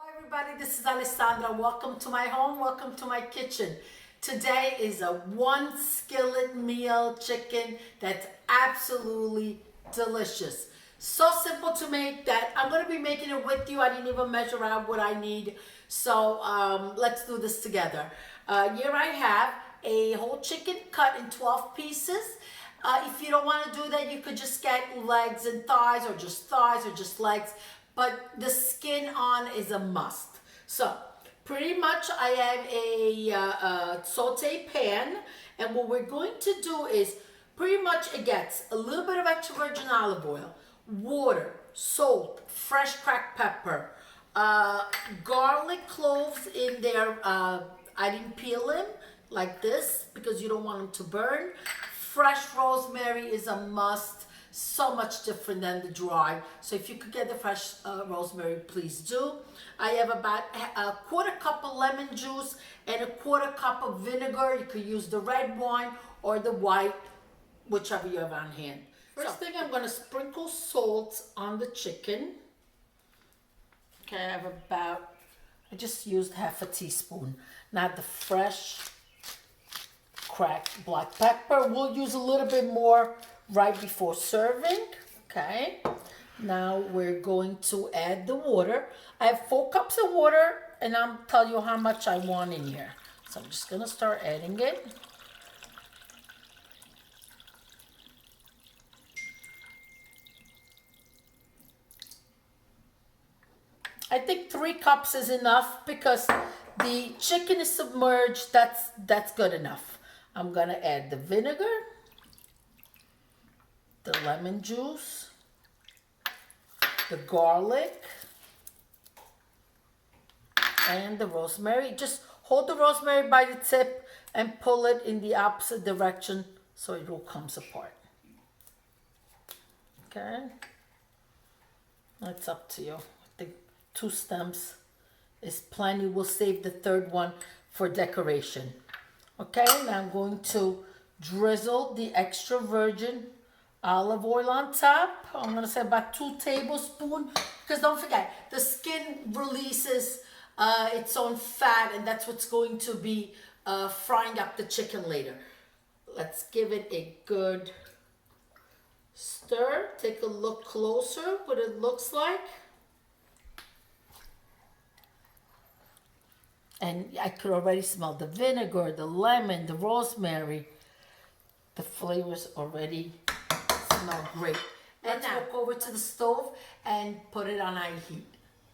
Hi everybody, this is Alessandra. Welcome to my home, welcome to my kitchen. Today is a one skillet meal chicken that's absolutely delicious. So simple to make that I'm going to be making it with you. I didn't even measure out what I need. So let's do this together. Here I have a whole chicken cut in 12 pieces. If you don't want to do that, you could just get legs and thighs or just legs. But the skin on is a must. So pretty much I have a saute pan, and what we're going to do is pretty much it gets a little bit of extra virgin olive oil, water, salt, fresh cracked pepper, garlic cloves in there. I didn't peel them like this because you don't want them to burn. Fresh rosemary is a must. So much different than the dry. So if you could get the fresh rosemary, please do. I have about a quarter cup of lemon juice and a quarter cup of vinegar. You could use the red wine or the white, whichever you have on hand. First thing, I'm going to sprinkle salt on the chicken. Okay, I just used half a teaspoon. Not the fresh cracked black pepper. We'll use a little bit more right before serving. Okay, now we're going to add the water. I have 4 cups of water, and I'll tell you how much I want in here. So I'm just gonna start adding it. I think 3 cups is enough because the chicken is submerged. That's good enough. I'm gonna add the vinegar, the lemon juice, the garlic, and the rosemary. Just hold the rosemary by the tip and pull it in the opposite direction so it all comes apart. Okay, it's up to you. I think 2 stems is plenty. We'll save the 3rd one for decoration. Okay, now I'm going to drizzle the extra virgin olive oil on top. I'm going to say about 2 tablespoons, because don't forget, the skin releases its own fat, and that's what's going to be frying up the chicken later. Let's give it a good stir. Take a look closer what it looks like. And I could already smell the vinegar, the lemon, the rosemary. The flavors already smell great. Let's walk over to the stove and put it on high heat.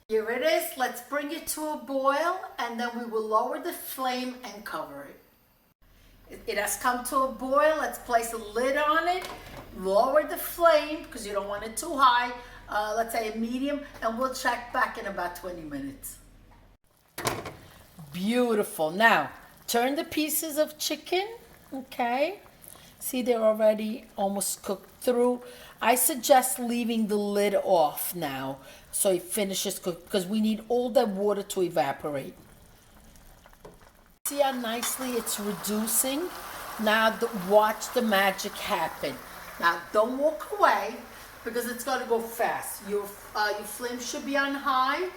Here it is. Let's bring it to a boil, and then we will lower the flame and cover it. It has come to a boil. Let's place a lid on it. Lower the flame because you don't want it too high. Let's say a medium, and we'll check back in about 20 minutes. Beautiful. Now, turn the pieces of chicken. Okay. See, they're already almost cooked through. I suggest leaving the lid off now so it finishes cooked because we need all that water to evaporate. See how nicely it's reducing? Now watch the magic happen. Now don't walk away because it's going to go fast. Your flame should be on high,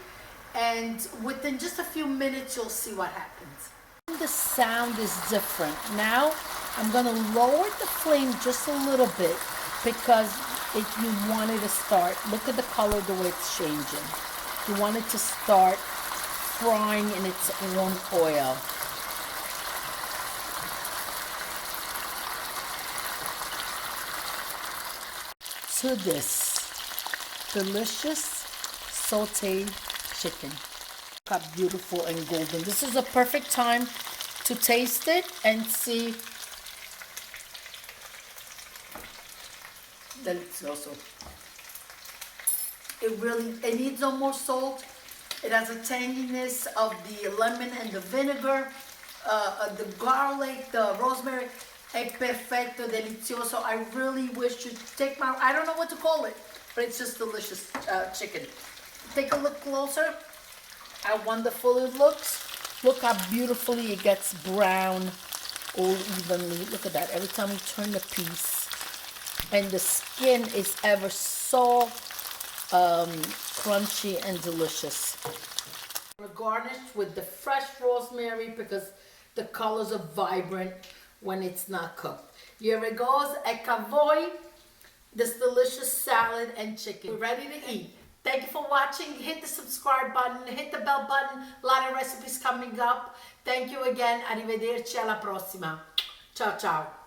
and within just a few minutes you'll see what happens. The sound is different. Now I'm going to lower the flame just a little bit because if you want it to start, look at the color, the way it's changing. You want it to start frying in its own oil. To this delicious sauteed chicken. Look how beautiful and golden. This is a perfect time to taste it and see. Delicioso. It needs no more salt. It has a tanginess of the lemon and the vinegar, the garlic, the rosemary. È perfetto, delicioso. I really wish you'd take my, I don't know what to call it, but it's just delicious chicken. Take a look closer how wonderful it looks. Look how beautifully it gets brown all evenly. Look at that. Every time you turn the piece, and the skin is ever so crunchy and delicious. Garnished with the fresh rosemary because the colors are vibrant when it's not cooked. Here it goes, ecco voi, this delicious salad and chicken. We're ready to eat. Thank you for watching. Hit the subscribe button, hit the bell button. A lot of recipes coming up. Thank you again. Arrivederci, alla prossima. Ciao ciao.